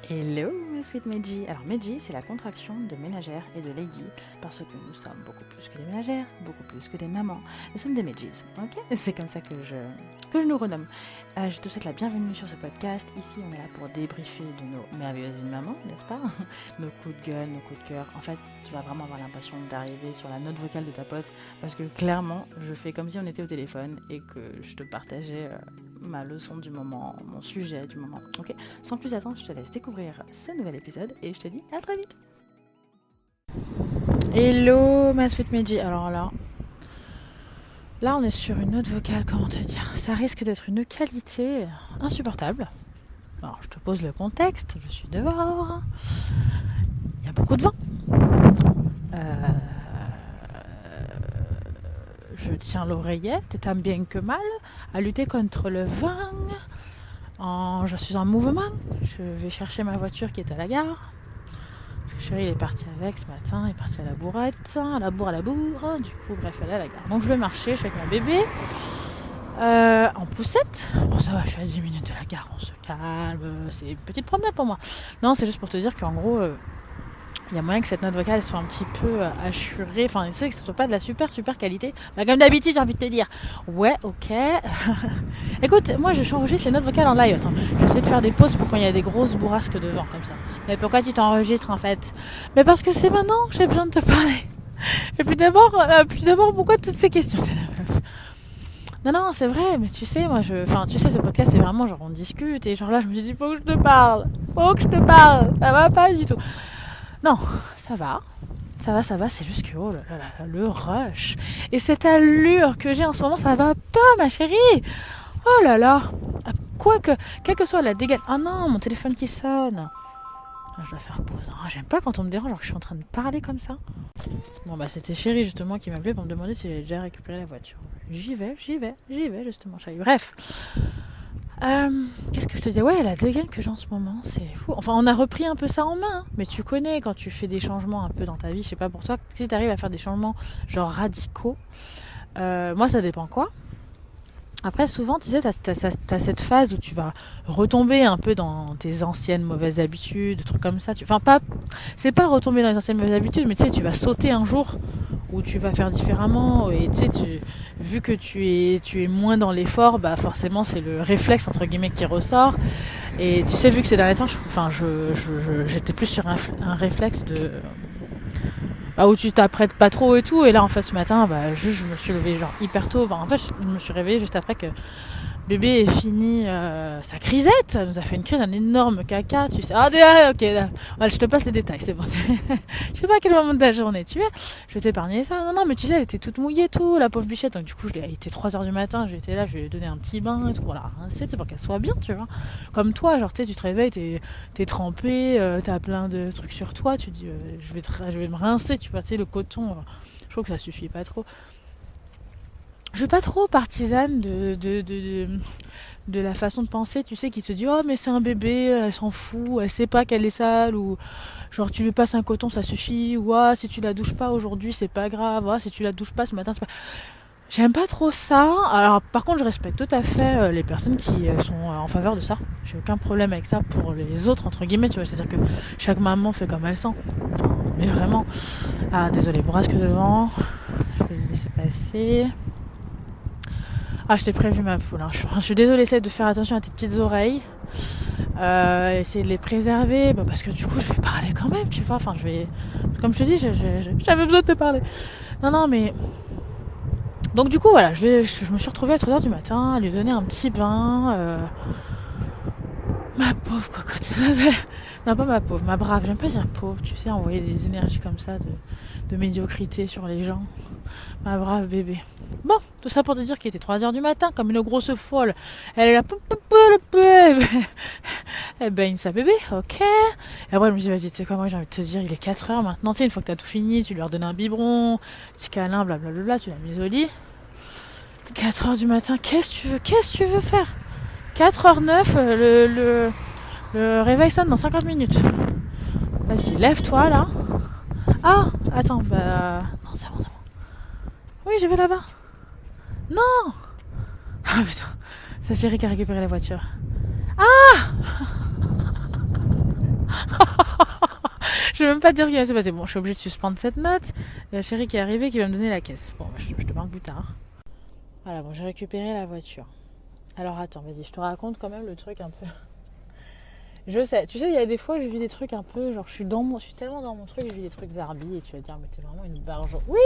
Hello, mes sweet Meiji. Alors Meiji, c'est la contraction de ménagère et de lady, parce que nous sommes beaucoup plus que des ménagères, beaucoup plus que des mamans. Nous sommes des Meijis, ok? C'est comme ça que je nous renomme. Je te souhaite la bienvenue sur ce podcast. Ici, on est là pour débriefer de nos merveilleuses mamans, n'est-ce pas? Nos coups de gueule, nos coups de cœur. En fait, tu vas vraiment avoir l'impression d'arriver sur la note vocale de ta pote, parce que clairement, je fais comme si on était au téléphone et que je te partageais ma leçon du moment, mon sujet du moment, ok? Sans plus attendre, je te laisse découvrir ce nouvel épisode et je te dis à très vite. Hello ma sweet Meiji. Alors là on est sur une note vocale, comment te dire, ça risque d'être une qualité insupportable. Alors je te pose le contexte, je suis dehors, il y a beaucoup de vent, je tiens l'oreillette, tant bien que mal, à lutter contre le vent. Je suis en mouvement, je vais chercher ma voiture qui est à la gare. Parce que chérie il est parti avec ce matin, il est parti à la bourrette, à la bourre, du coup bref elle est à la gare. Donc je vais marcher, je suis avec mon bébé, en poussette. Bon ça va, je suis à 10 minutes de la gare, on se calme, c'est une petite promenade pour moi. Non, c'est juste pour te dire qu'en gros, il y a moyen que cette note vocale soit un petit peu assurée, enfin c'est que ce soit pas de la super qualité. Bah, comme d'habitude j'ai envie de te dire, ouais ok. Écoute, moi je enregistre les notes vocales en live. Attends, j'essaie de faire des pauses pour quand il y a des grosses bourrasques de vent comme ça. Mais pourquoi tu t'enregistres en fait? Mais parce que c'est maintenant que j'ai besoin de te parler. Et puis d'abord, pourquoi toutes ces questions? Non, c'est vrai, mais tu sais, ce podcast c'est vraiment genre on discute et genre là je me suis dit faut que je te parle, ça va pas du tout. Non, ça va, c'est juste que, oh là là, le rush. Et cette allure que j'ai en ce moment, ça va pas, ma chérie. Oh là là. Quoique, quelle que soit la dégaine. Ah non, mon téléphone qui sonne. Ah, je dois faire pause. Ah, j'aime pas quand on me dérange alors que je suis en train de parler comme ça. Bon, bah, c'était chérie, justement, qui m'appelait pour me demander si j'avais déjà récupéré la voiture. J'y vais, justement, chérie. Bref. Qu'est-ce que je te dis? Ouais, la dégaine que j'ai en ce moment, c'est fou. Enfin, on a repris un peu ça en main, hein. Mais tu connais quand tu fais des changements un peu dans ta vie, je sais pas pour toi, si t'arrives à faire des changements genre radicaux, moi ça dépend quoi. Après, souvent, tu sais, t'as cette phase où tu vas retomber un peu dans tes anciennes mauvaises habitudes, des trucs comme ça. C'est pas retomber dans les anciennes mauvaises habitudes, mais tu sais, tu vas sauter un jour où tu vas faire différemment. Et tu sais, vu que tu es moins dans l'effort, bah forcément, c'est le réflexe entre guillemets qui ressort. Et tu sais, vu que ces derniers temps, j'étais plus sur un réflexe de où tu t'apprêtes pas trop et tout, et là en fait ce matin je me suis levée genre hyper tôt, je me suis réveillée juste après que bébé ait fini sa crisette, ça nous a fait une crise, un énorme caca, tu sais. Ok, je te passe les détails, c'est bon. Je sais pas à quel moment de ta journée tu es, je vais t'épargner ça. Non, mais tu sais, elle était toute mouillée, tout, la pauvre bichette, donc du coup, il était 3h du matin, j'étais là, je lui ai donné un petit bain et tout, voilà, c'est pour qu'elle soit bien, tu vois. Comme toi, genre, tu sais, tu te réveilles, t'es trempé, t'as plein de trucs sur toi, tu dis, je vais me rincer, tu vois, tu sais, le coton, je trouve que ça suffit pas trop. Je suis pas trop partisane de la façon de penser, tu sais, qui te dit oh mais c'est un bébé, elle s'en fout, elle sait pas qu'elle est sale, ou genre tu lui passes un coton ça suffit, ou si tu la douches pas aujourd'hui c'est pas grave, si tu la douches pas ce matin c'est pas... J'aime pas trop ça. Alors par contre je respecte tout à fait les personnes qui sont en faveur de ça. J'ai aucun problème avec ça pour les autres entre guillemets, tu vois, c'est à dire que chaque maman fait comme elle sent, mais vraiment. Désolée, bourrasque de vent, je vais le laisser passer. Je t'ai prévu ma poule, hein. Je suis désolée, essaye de faire attention à tes petites oreilles, essayer de les préserver, parce que du coup je vais parler quand même, tu vois, comme je te dis, j'avais besoin de te parler. Non mais, donc du coup voilà, je me suis retrouvée à 3h du matin, à lui donner un petit bain, ma pauvre cocotte, non pas ma pauvre, ma brave, j'aime pas dire pauvre, tu sais, envoyer des énergies comme ça de médiocrité sur les gens, ma brave bébé. Bon, tout ça pour te dire qu'il était 3h du matin, comme une grosse folle. Elle est là, elle baigne sa bébé, ok. Et après, je me dis, vas-y, tu sais quoi, moi j'ai envie de te dire, il est 4h maintenant, tu sais, une fois que t'as tout fini, tu lui redonnes un biberon, petit câlin, blablabla, tu l'as mis au lit. 4h du matin, qu'est-ce que tu veux faire? 4h09, le réveil sonne dans 50 minutes. Vas-y, lève-toi là. Attends, non, c'est bon. Oui, je vais là-bas. Non. Putain, c'est chérie qui a récupéré la voiture. Je vais même pas te dire ce qui va se passer. Bon, je suis obligée de suspendre cette note. Il y a Chéri qui est arrivé qui va me donner la caisse. Bon, je te parle plus tard. Voilà, bon, j'ai récupéré la voiture. Alors attends, vas-y, je te raconte quand même le truc un peu. Je sais, tu sais, il y a des fois je vis des trucs un peu, genre je suis tellement dans mon truc, je vis des trucs zarbi et tu vas te dire, mais t'es vraiment une barge. Oui,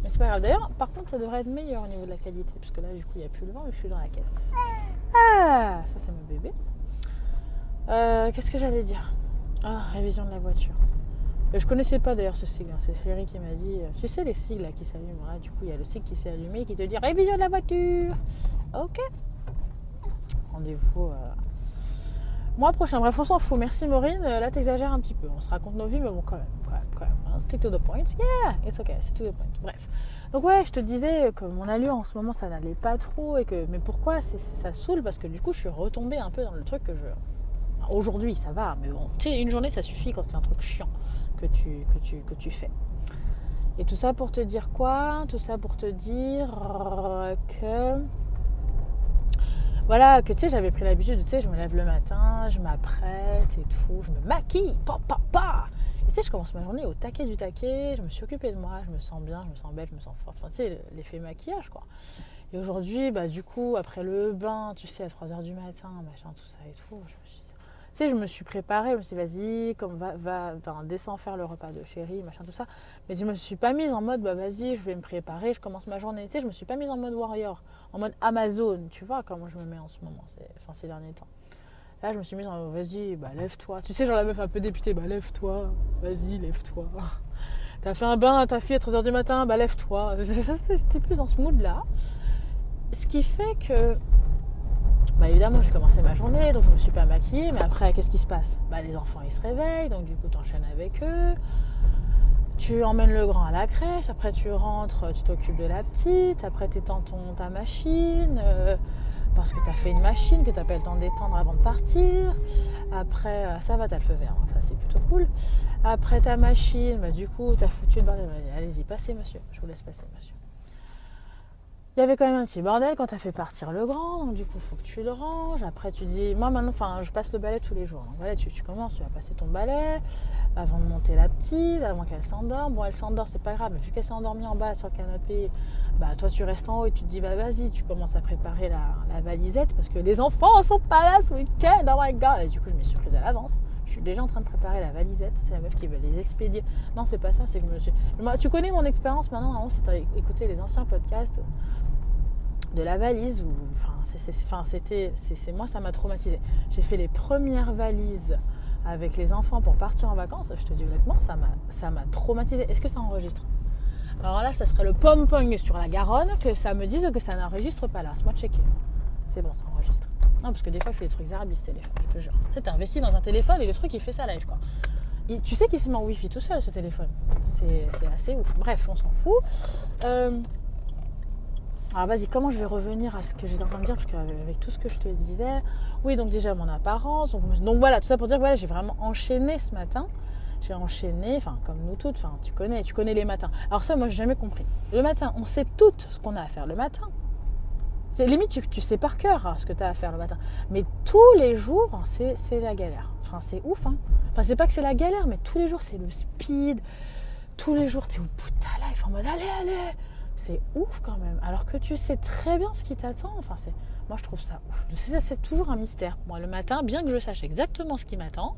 mais c'est pas grave. D'ailleurs, par contre, ça devrait être meilleur au niveau de la qualité, parce que là, du coup, il n'y a plus le vent et je suis dans la caisse. Ah, ça c'est mon bébé. Qu'est-ce que j'allais dire? Ah, révision de la voiture. Je connaissais pas d'ailleurs ce sigle, c'est Chéri qui m'a dit, tu sais les sigles là, qui s'allument, là, du coup, il y a le sigle qui s'est allumé qui te dit révision de la voiture. Ok. Rendez-vous mois prochain. Bref, on s'en fout. Merci Maureen. Là, t'exagères un petit peu. On se raconte nos vies, mais bon, quand même. Stick to the point. Yeah, it's okay. Stick to the point. Bref. Donc ouais, je te disais que mon allure en ce moment, ça n'allait pas trop et que. Mais pourquoi ça saoule parce que du coup, je suis retombée un peu dans le truc que je. Aujourd'hui, ça va, mais bon, tu sais, une journée, ça suffit quand c'est un truc chiant que tu fais. Et tout ça pour te dire quoi? Tout ça pour te dire que. Voilà, que tu sais, j'avais pris l'habitude, tu sais, je me lève le matin, je m'apprête et tout, je me maquille, Et tu sais, je commence ma journée au taquet du taquet, je me suis occupée de moi, je me sens bien, je me sens belle, je me sens forte. Enfin, tu sais, l'effet maquillage, quoi. Et aujourd'hui, bah du coup, après le bain, tu sais, à 3h du matin, machin, tout ça et tout, je me suis préparée, je me suis dit, vas-y, comme descends faire le repas de Chéri, machin, tout ça. Mais je me suis pas mise en mode, bah vas-y, je vais me préparer, je commence ma journée. Tu sais, je me suis pas mise en mode warrior, en mode Amazon, tu vois comment je me mets en ce moment, ces derniers temps. Là, je me suis mise en mode, vas-y, bah lève-toi. Tu sais, genre la meuf un peu dépitée, bah lève-toi, vas-y, lève-toi. T'as fait un bain à ta fille à 3h du matin, bah lève-toi. J'étais plus dans ce mood-là. Ce qui fait que bah évidemment j'ai commencé ma journée, donc je me suis pas maquillée, mais après qu'est-ce qui se passe? Bah les enfants ils se réveillent, donc du coup t'enchaînes avec eux, tu emmènes le grand à la crèche, après tu rentres, tu t'occupes de la petite, après t'étends ta machine, parce que t'as fait une machine que t'as pas le temps d'étendre avant de partir, après ça va, t'as le feu vert, donc ça c'est plutôt cool. Après ta machine, bah du coup t'as foutu le bordel, allez-y, passez monsieur, je vous laisse passer monsieur. Il y avait quand même un petit bordel quand tu as fait partir le grand, donc du coup il faut que tu le ranges. Après tu dis, moi maintenant, je passe le balai tous les jours. Donc voilà, tu commences, tu vas passer ton balai avant de monter la petite, avant qu'elle s'endorme. Bon, elle s'endort, c'est pas grave, mais vu qu'elle s'est endormie en bas sur le canapé, bah toi tu restes en haut et tu te dis, bah vas-y, tu commences à préparer la valisette parce que les enfants sont pas là ce week-end, oh my god. Et du coup je me suis prise à l'avance. Je suis déjà en train de préparer la valisette. C'est la meuf qui veut les expédier. Non, c'est pas ça, c'est que je me suis. Tu connais mon expérience maintenant, avant, si tu as écouté les anciens podcasts de la valise, moi ça m'a traumatisée. J'ai fait les premières valises avec les enfants pour partir en vacances. Je te dis honnêtement, ça m'a traumatisée. Est-ce que ça enregistre? Alors là, ça serait le pom-pong sur la Garonne que ça me dise que ça n'enregistre pas là. Laisse-moi checker. C'est bon, ça enregistre. Non, parce que des fois, il fait des trucs zarabis ce téléphone, je te jure. Tu sais, t'es investi dans un téléphone et le truc, il fait ça live, quoi. Tu sais qu'il se met en wifi tout seul, ce téléphone. C'est assez ouf. Bref, on s'en fout. Alors vas-y, comment je vais revenir à ce que j'étais en train de dire, parce qu'avec tout ce que je te disais, oui, donc déjà mon apparence, donc voilà, tout ça pour dire que voilà, j'ai vraiment enchaîné ce matin. J'ai enchaîné, enfin comme nous toutes, enfin tu connais les matins. Alors ça, moi j'ai jamais compris. Le matin, on sait tout ce qu'on a à faire le matin. C'est limite, tu sais par cœur ce que tu as à faire le matin. Mais tous les jours, c'est la galère. Enfin, c'est ouf, hein. Enfin, c'est pas que c'est la galère, mais tous les jours, c'est le speed. Tous les jours, t'es au bout de ta life en mode allez. C'est ouf quand même. Alors que tu sais très bien ce qui t'attend. Enfin, moi, je trouve ça ouf. C'est toujours un mystère. Moi, le matin, bien que je sache exactement ce qui m'attend,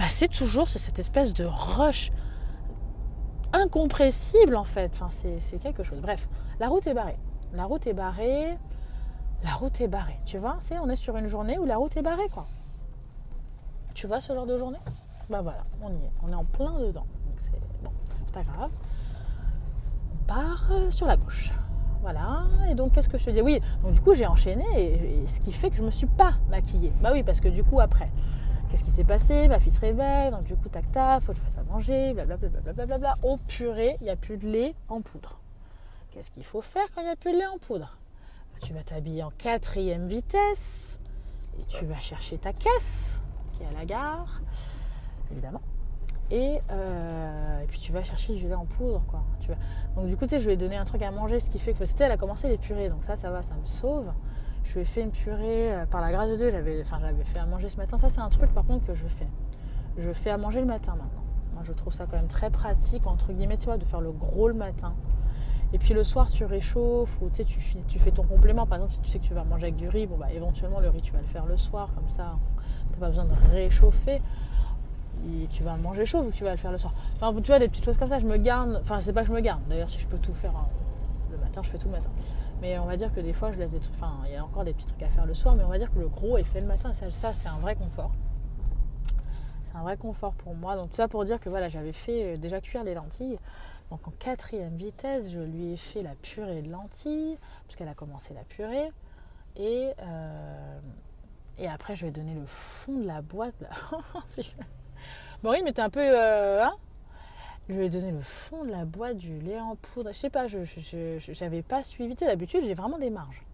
bah, c'est cette espèce de rush incompressible, en fait. Enfin, c'est quelque chose. Bref, la route est barrée. Tu vois, on est sur une journée où la route est barrée, quoi. Tu vois ce genre de journée? Bah voilà, on y est. On est en plein dedans. Donc c'est pas grave. Part sur la gauche. Voilà. Et donc, qu'est-ce que je te dis? Oui, donc du coup, j'ai enchaîné et ce qui fait que je me suis pas maquillée. Bah oui, parce que du coup, après, qu'est-ce qui s'est passé? Ma fille se réveille, donc du coup, tac, faut que je fasse à manger, blablabla. Oh purée, il n'y a plus de lait en poudre. Qu'est-ce qu'il faut faire quand il n'y a plus de lait en poudre? Tu vas t'habiller en 4e vitesse et tu vas chercher ta caisse qui est à la gare, évidemment. Et puis tu vas chercher du lait en poudre, quoi. Donc du coup, tu sais, je lui ai donné un truc à manger, ce qui fait que elle a commencé les purées, donc ça va, ça me sauve. Je lui ai fait une purée, par la grâce de Dieu, j'avais fait à manger ce matin. Ça, c'est un truc par contre que je fais. Je fais à manger le matin maintenant. Moi, je trouve ça quand même très pratique, entre guillemets, tu vois, de faire le gros le matin. Et puis le soir, tu réchauffes ou tu sais, tu fais ton complément. Par exemple, si tu sais que tu vas manger avec du riz, bon, bah, éventuellement, le riz, tu vas le faire le soir. Comme ça, tu n'as pas besoin de réchauffer. Et tu vas le manger chaud ou tu vas le faire le soir. Enfin, tu vois, des petites choses comme ça, je me garde. Enfin, c'est pas que je me garde. D'ailleurs, si je peux tout faire le matin, je fais tout le matin. Mais on va dire que des fois, je laisse des trucs. Enfin, il y a encore des petits trucs à faire le soir. Mais on va dire que le gros est fait le matin. Ça, c'est un vrai confort. C'est un vrai confort pour moi. Donc, tout ça pour dire que voilà, j'avais fait déjà cuire les lentilles. Donc, en 4e vitesse, je lui ai fait la purée de lentilles. Puisqu'elle a commencé la purée. Et après, je lui ai donné le fond de la boîte. Maureen m'était un peu... je lui ai donné le fond de la boîte, du lait en poudre. Je sais pas, je n'avais pas suivi. Tu sais, d'habitude, j'ai vraiment des marges.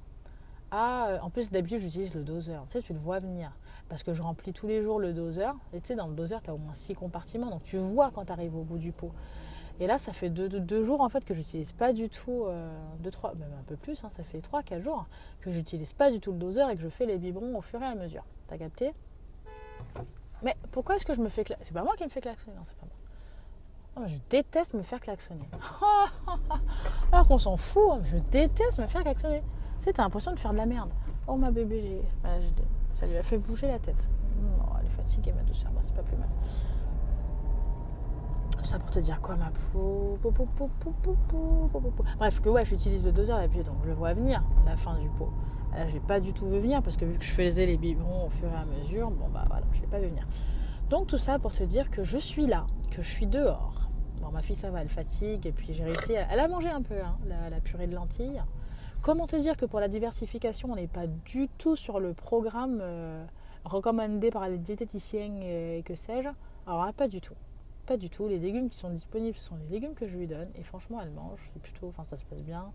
En plus, d'habitude, j'utilise le doseur. Tu sais, tu le vois venir. Parce que je remplis tous les jours le doseur. Et tu sais, dans le doseur, tu as au moins 6 compartiments. Donc, tu vois quand tu arrives au bout du pot. Et là, ça fait deux jours, en fait, que j'utilise pas du tout... 2-3, même un peu plus, hein, ça fait 3-4 jours que j'utilise pas du tout le doseur et que je fais les biberons au fur et à mesure. T'as capté ? Mais pourquoi est-ce que je me fais klaxonner ? C'est pas moi qui me fais klaxonner, non, c'est pas moi. Oh, je déteste me faire klaxonner. Alors qu'on s'en fout, hein, je déteste me faire klaxonner. Tu sais, t'as l'impression de faire de la merde. Oh ma bébé, ça lui a fait bouger la tête. Oh, elle est fatiguée, ma douceur, bah, c'est pas plus mal. Tout ça pour te dire quoi, ma peau. Bref, que ouais, j'utilise le doseur d'habitude, donc je le vois venir, la fin du pot. Là, j'ai pas du tout vu venir parce que vu que je faisais les biberons au fur et à mesure, bon bah voilà, je l'ai pas vu venir. Donc tout ça pour te dire que je suis là, que je suis dehors. Bon, ma fille ça va, elle fatigue et puis j'ai réussi, elle a mangé un peu hein, la purée de lentilles. Comment te dire que pour la diversification, on n'est pas du tout sur le programme recommandé par les diététiciens et que sais-je. Alors là, pas du tout. Pas du tout. Les légumes qui sont disponibles, ce sont les légumes que je lui donne. Et franchement, elle mange. C'est plutôt, enfin, ça se passe bien.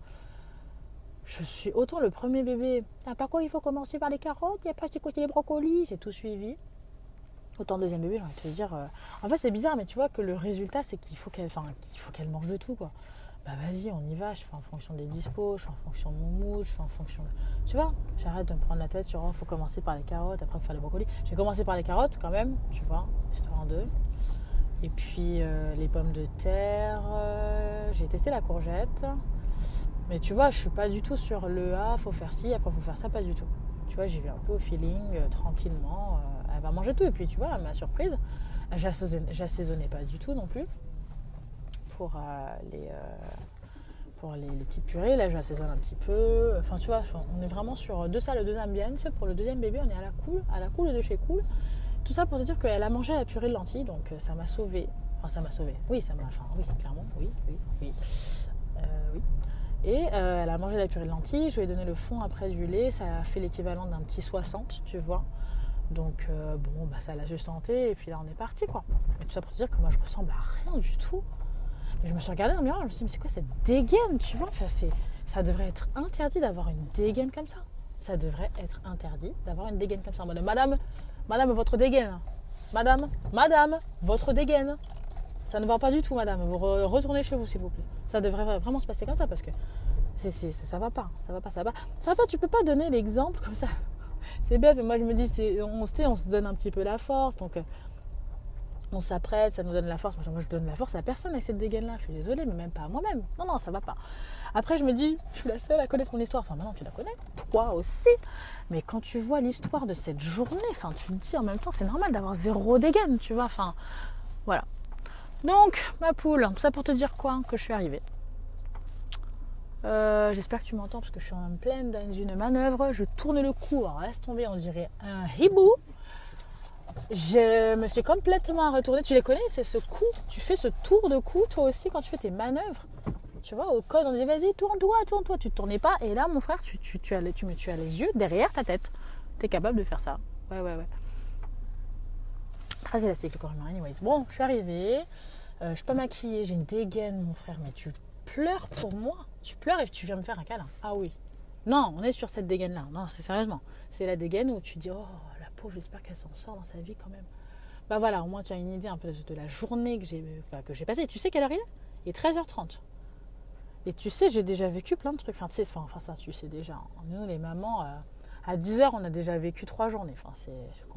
Je suis autant le premier bébé. Ah, par quoi il faut commencer par les carottes et après c'est côté les brocolis. J'ai tout suivi. Autant le deuxième bébé, j'ai envie de te dire. En fait, c'est bizarre, mais tu vois que le résultat, c'est qu'il faut qu'elle mange de tout, quoi. Bah vas-y, on y va. Je fais en fonction des dispos, je fais en fonction de mon mood, je fais en fonction de... Tu vois, j'arrête de me prendre la tête sur faut commencer par les carottes, après faire les brocolis. J'ai commencé par les carottes quand même, tu vois, histoire d'eux. Et puis les pommes de terre, j'ai testé la courgette. Mais tu vois, je suis pas du tout sur le faut faire ci, après faut faire ça, pas du tout. Tu vois, j'y vais un peu au feeling, tranquillement. Elle va manger tout. Et puis tu vois, à ma surprise, j'assaisonnais pas du tout non plus. Pour les petites purées, là j'assaisonne un petit peu. Enfin tu vois, on est vraiment sur le deuxième ambiance. Pour le deuxième bébé, on est à la cool de chez Cool. Tout ça pour te dire qu'elle a mangé la purée de lentilles, donc ça m'a sauvée. Enfin, ça m'a sauvée. Oui, oui, clairement, oui. Oui. Et elle a mangé la purée de lentilles, je lui ai donné le fond après du lait, ça a fait l'équivalent d'un petit 60, tu vois. Donc bon, bah, ça l'a sustenté, et puis là on est parti, quoi. Et tout ça pour te dire que moi je ressemble à rien du tout. Mais je me suis regardée dans le miroir, je me suis dit, mais c'est quoi cette dégaine, tu vois ? Enfin, ça devrait être interdit d'avoir une dégaine comme ça. Ça devrait être interdit d'avoir une dégaine comme ça. Madame, votre dégaine. Madame, votre dégaine. Ça ne va pas du tout, madame. Vous retournez chez vous, s'il vous plaît. Ça devrait vraiment se passer comme ça parce que ça va pas. Ça va pas. Tu peux pas donner l'exemple comme ça. C'est bête, mais moi je me dis, on se donne un petit peu la force. Donc on s'apprête, ça nous donne la force. Moi je donne la force à personne avec cette dégaine-là. Je suis désolée, mais même pas à moi-même. Non, ça va pas. Après je me dis, je suis la seule à connaître mon histoire. Enfin maintenant tu la connais, toi aussi. Mais quand tu vois l'histoire de cette journée, enfin tu te dis en même temps, c'est normal d'avoir 0 dégaine, tu vois. Enfin voilà. Donc, ma poule, tout ça pour te dire quoi ? Que je suis arrivée. J'espère que tu m'entends parce que je suis en pleine dans une manœuvre. Je tourne le cou, alors laisse tomber, on dirait un hibou. Je me suis complètement retournée. Tu les connais, c'est ce coup. Tu fais ce tour de cou, toi aussi, quand tu fais tes manœuvres. Tu vois, au code, on dit vas-y, tourne-toi. Tu ne tournais pas. Et là, mon frère, tu as les yeux derrière ta tête. Tu es capable de faire ça. Ouais. Très élastique le corps humain, anyways. Bon, je suis arrivée. Je suis pas maquillée, j'ai une dégaine, mon frère. Mais tu pleures pour moi. Tu pleures et tu viens me faire un câlin. Ah oui. Non, on est sur cette dégaine-là. Non, c'est sérieusement. C'est la dégaine où tu dis, oh, la pauvre, j'espère qu'elle s'en sort dans sa vie quand même. Bah voilà, au moins tu as une idée un peu de la journée que j'ai passée. Tu sais quelle heure il est ? Il est 13h30. Et tu sais, j'ai déjà vécu plein de trucs. Enfin, ça, tu sais déjà. Nous, les mamans, À 10h, on a déjà vécu 3 journées. Enfin,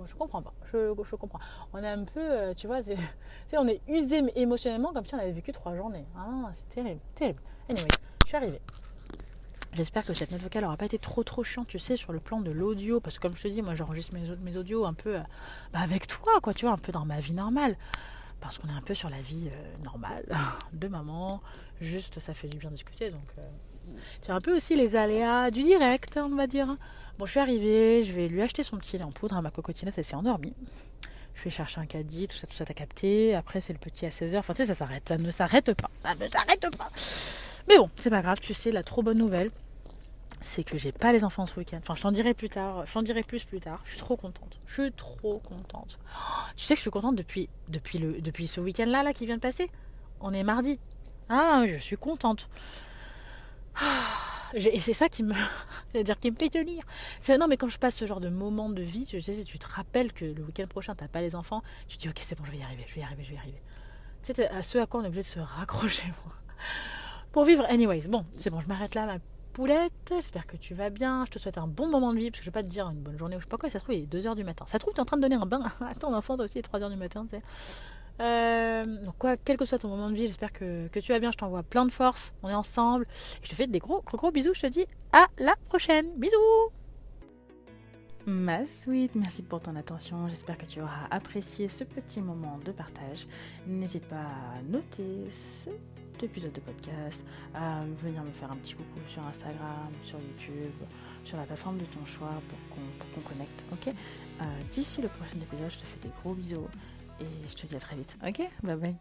je comprends pas. Je comprends. On est un peu, tu vois, on est usé émotionnellement comme si on avait vécu 3 journées. Ah, c'est terrible, terrible. Anyway, je suis arrivée. J'espère que cette note vocale n'aura pas été trop chiante, tu sais, sur le plan de l'audio. Parce que comme je te dis, moi j'enregistre mes audios un peu avec toi, quoi, tu vois, un peu dans ma vie normale. Parce qu'on est un peu sur la vie normale de maman. Juste, ça fait du bien discuter. Donc, c'est un peu aussi les aléas du direct, on va dire. Bon, je suis arrivée, je vais lui acheter son petit lait en poudre. Ma cocotinette, elle s'est endormie. Je vais chercher un caddie, tout ça, t'as capté. Après, c'est le petit à 16h. Enfin, tu sais, ça s'arrête. Ça ne s'arrête pas. Ça ne s'arrête pas. Mais bon, c'est pas grave. Tu sais, la trop bonne nouvelle, c'est que j'ai pas les enfants ce week-end. Enfin, je t'en dirai plus tard. Je t'en dirai plus tard. Je suis trop contente. Je suis trop contente. Tu sais que je suis contente depuis ce week-end-là là, qui vient de passer. On est mardi. Ah, je suis contente. Et c'est ça qui me, qui me fait tenir. Non, mais quand je passe ce genre de moment de vie, je sais, si tu te rappelles que le week-end prochain, t'as pas les enfants, tu te dis, ok, c'est bon, je vais y arriver. Tu sais, à ce à quoi on est obligé de se raccrocher pour vivre. Anyways, bon, c'est bon, je m'arrête là, ma poulette. J'espère que tu vas bien. Je te souhaite un bon moment de vie, parce que je vais pas te dire une bonne journée ou je sais pas quoi. Ça se trouve, il est 2h du matin. Ça se trouve, tu es en train de donner un bain à ton enfant, toi aussi, il est 3h du matin, tu sais. Donc quoi, quel que soit ton moment de vie, j'espère que tu vas bien. Je t'envoie plein de force. On est ensemble. Et je te fais des gros bisous. Je te dis à la prochaine. Bisous. Ma sweet, merci pour ton attention. J'espère que tu auras apprécié ce petit moment de partage. N'hésite pas à noter cet épisode de podcast, à venir me faire un petit coucou sur Instagram, sur YouTube, sur la plateforme de ton choix pour qu'on connecte. Ok. D'ici le prochain épisode, je te fais des gros bisous et je te dis à très vite. Ok, bye bye.